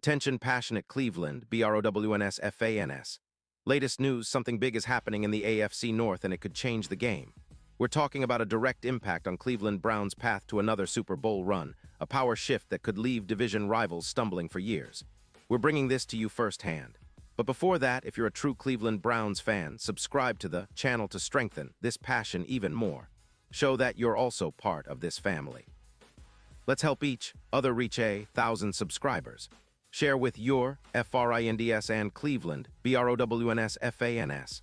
Attention passionate Cleveland, BROWNS. Latest news, something big is happening in the AFC North and it could change the game. We're talking about a direct impact on Cleveland Browns' path to another Super Bowl run, a power shift that could leave division rivals stumbling for years. We're bringing this to you firsthand. But before that, if you're a true Cleveland Browns fan, subscribe to the channel to strengthen this passion even more. Show that you're also part of this family. Let's help each other reach 1,000 subscribers. Share with your FRINDS and Cleveland, BROWNS.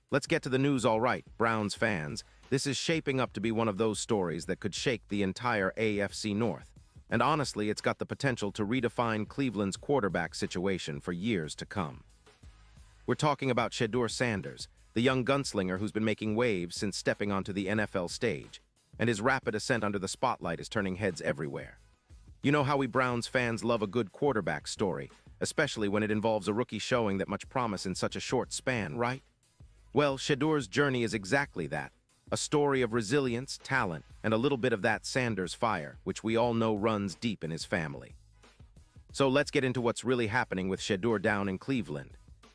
Let's get to the news. All right, Browns fans, this is shaping up to be one of those stories that could shake the entire AFC North. And honestly, it's got the potential to redefine Cleveland's quarterback situation for years to come. We're talking about Shedeur Sanders, the young gunslinger who's been making waves since stepping onto the NFL stage, and his rapid ascent under the spotlight is turning heads everywhere. You know how we Browns fans love a good quarterback story, especially when it involves a rookie showing that much promise in such a short span, right? Well, Shedeur's journey is exactly that, a story of resilience, talent, and a little bit of that Sanders fire, which we all know runs deep in his family. So let's get into what's really happening with Shedeur down in Cleveland.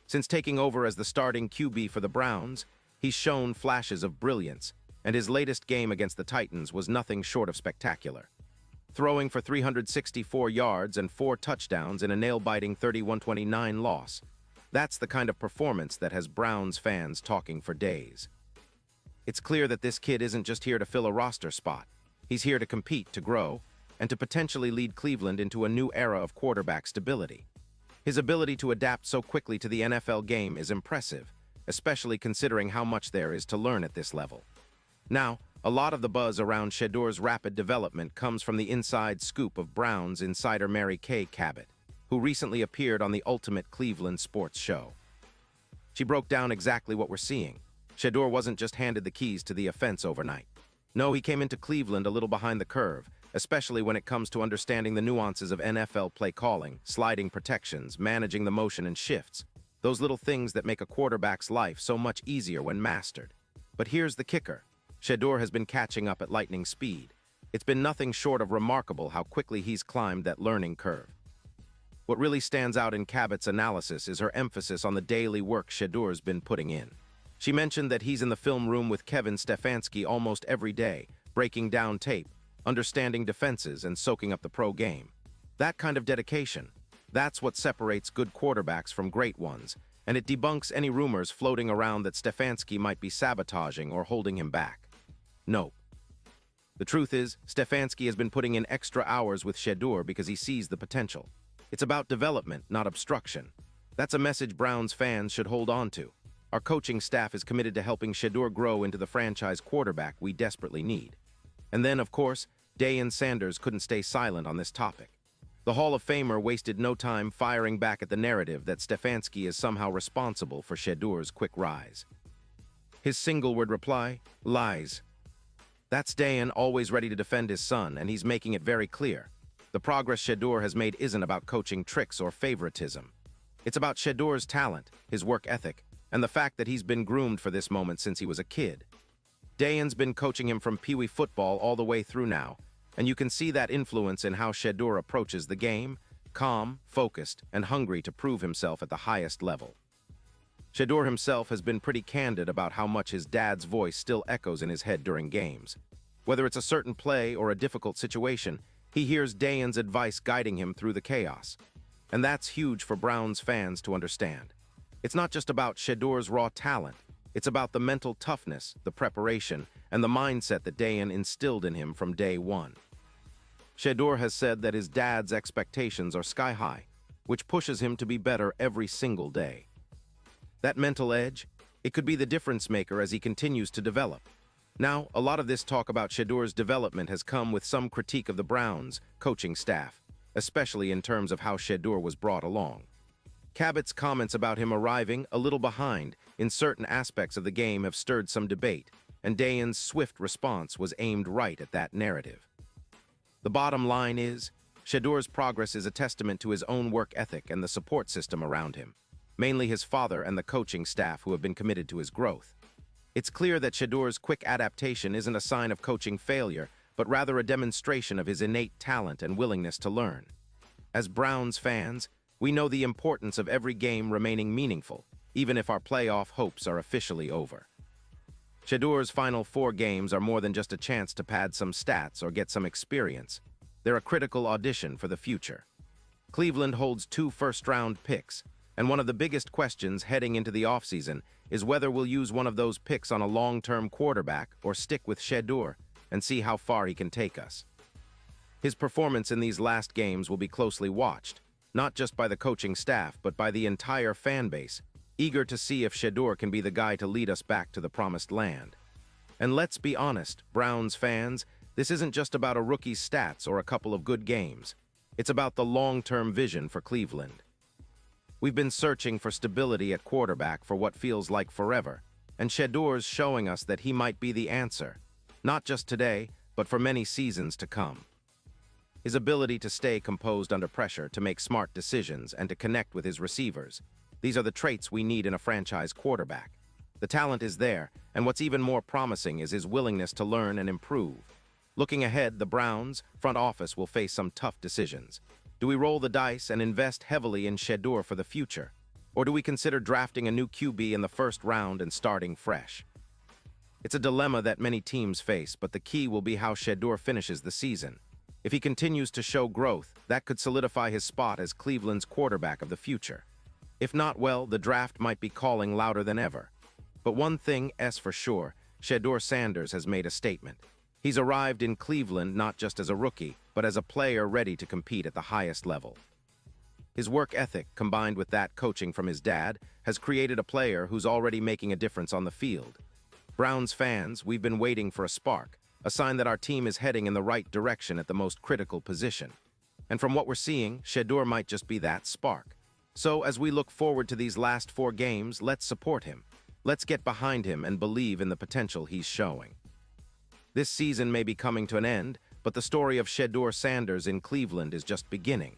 Since taking over as the starting QB for the Browns, he's shown flashes of brilliance, and his latest game against the Titans was nothing short of spectacular. Throwing for 364 yards and 4 touchdowns in a nail-biting 31-29 loss. That's the kind of performance that has Browns fans talking for days. It's clear that this kid isn't just here to fill a roster spot. He's here to compete, to grow, and to potentially lead Cleveland into a new era of quarterback stability. His ability to adapt so quickly to the NFL game is impressive, especially considering how much there is to learn at this level. Now, a lot of the buzz around Shedeur's rapid development comes from the inside scoop of Browns insider Mary Kay Cabot, who recently appeared on the Ultimate Cleveland Sports Show. She broke down exactly what we're seeing. Shedeur wasn't just handed the keys to the offense overnight. No, he came into Cleveland a little behind the curve, especially when it comes to understanding the nuances of NFL play calling, sliding protections, managing the motion and shifts, those little things that make a quarterback's life so much easier when mastered. But here's the kicker. Shedeur has been catching up at lightning speed. It's been nothing short of remarkable how quickly he's climbed that learning curve. What really stands out in Cabot's analysis is her emphasis on the daily work Shedeur's been putting in. She mentioned that he's in the film room with Kevin Stefanski almost every day, breaking down tape, understanding defenses, and soaking up the pro game. That kind of dedication, that's what separates good quarterbacks from great ones, and it debunks any rumors floating around that Stefanski might be sabotaging or holding him back. No. The truth is, Stefanski has been putting in extra hours with Shedeur because he sees the potential. It's about development, not obstruction. That's a message Browns fans should hold on to. Our coaching staff is committed to helping Shedeur grow into the franchise quarterback we desperately need. And then, of course, Deion Sanders couldn't stay silent on this topic. The Hall of Famer wasted no time firing back at the narrative that Stefanski is somehow responsible for Shedeur's quick rise. His single-word reply, lies. That's Deion, always ready to defend his son, and he's making it very clear. The progress Shedeur has made isn't about coaching tricks or favoritism. It's about Shedeur's talent, his work ethic, and the fact that he's been groomed for this moment since he was a kid. Deion's been coaching him from peewee football all the way through now, and you can see that influence in how Shedeur approaches the game, calm, focused, and hungry to prove himself at the highest level. Shedeur himself has been pretty candid about how much his dad's voice still echoes in his head during games. Whether it's a certain play or a difficult situation, he hears Deion's advice guiding him through the chaos. And that's huge for Browns fans to understand. It's not just about Shedeur's raw talent. It's about the mental toughness, the preparation, and the mindset that Deion instilled in him from day one. Shedeur has said that his dad's expectations are sky high, which pushes him to be better every single day. That mental edge, it could be the difference maker as he continues to develop. Now, a lot of this talk about Shedeur's development has come with some critique of the Browns' coaching staff, especially in terms of how Shedeur was brought along. Cabot's comments about him arriving a little behind in certain aspects of the game have stirred some debate, and Deion's swift response was aimed right at that narrative. The bottom line is, Shedeur's progress is a testament to his own work ethic and the support system around him, mainly his father and the coaching staff who have been committed to his growth. It's clear that Shedeur's quick adaptation isn't a sign of coaching failure, but rather a demonstration of his innate talent and willingness to learn. As Browns fans, We know the importance of every game remaining meaningful, even if our playoff hopes are officially over. Shedeur's final 4 games are more than just a chance to pad some stats or get some experience. They're a critical audition for the future. Cleveland holds 2 first-round picks, and one of the biggest questions heading into the offseason is whether we'll use one of those picks on a long-term quarterback or stick with Shedeur and see how far he can take us. His performance in these last games will be closely watched, not just by the coaching staff but by the entire fan base, eager to see if Shedeur can be the guy to lead us back to the promised land. And let's be honest, Browns fans, this isn't just about a rookie's stats or a couple of good games. It's about the long-term vision for Cleveland. We've been searching for stability at quarterback for what feels like forever, and Shedeur's showing us that he might be the answer, not just today, but for many seasons to come. His ability to stay composed under pressure, to make smart decisions, and to connect with his receivers, these are the traits we need in a franchise quarterback. The talent is there, and what's even more promising is his willingness to learn and improve. Looking ahead, the Browns' front office will face some tough decisions. Do we roll the dice and invest heavily in Shedeur for the future? Or do we consider drafting a new QB in the first round and starting fresh? It's a dilemma that many teams face, but the key will be how Shedeur finishes the season. If he continues to show growth, that could solidify his spot as Cleveland's quarterback of the future. If not, well, the draft might be calling louder than ever. But one thing is for sure, Shedeur Sanders has made a statement. He's arrived in Cleveland not just as a rookie, but as a player ready to compete at the highest level. His work ethic, combined with that coaching from his dad, has created a player who's already making a difference on the field. Browns fans, we've been waiting for a spark, a sign that our team is heading in the right direction at the most critical position. And from what we're seeing, Shedeur might just be that spark. So as we look forward to these last 4 games, let's support him. Let's get behind him and believe in the potential he's showing. This season may be coming to an end, but the story of Shedeur Sanders in Cleveland is just beginning.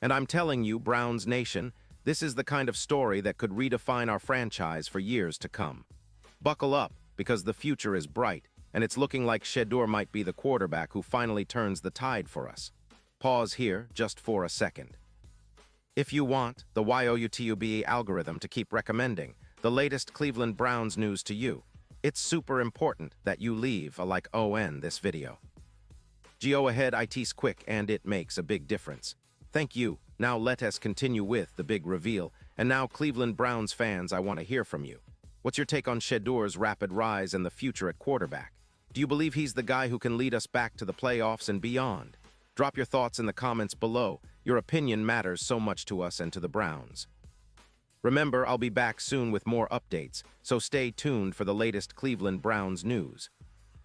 And I'm telling you, Browns Nation, this is the kind of story that could redefine our franchise for years to come. Buckle up, because the future is bright, and it's looking like Shedeur might be the quarterback who finally turns the tide for us. Pause here just for a second. If you want the YouTube algorithm to keep recommending the latest Cleveland Browns news to you, it's super important that you leave a like on this video. Go ahead, it's quick and it makes a big difference. Thank you. Now let us continue with the big reveal. And now, Cleveland Browns fans, I want to hear from you. What's your take on Shedeur's rapid rise and the future at quarterback? Do you believe he's the guy who can lead us back to the playoffs and beyond? Drop your thoughts in the comments below. Your opinion matters so much to us and to the Browns. Remember, I'll be back soon with more updates, so stay tuned for the latest Cleveland Browns news.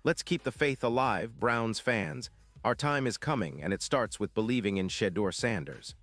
Let's keep the faith alive, Browns fans. Our time is coming, and it starts with believing in Shedeur Sanders.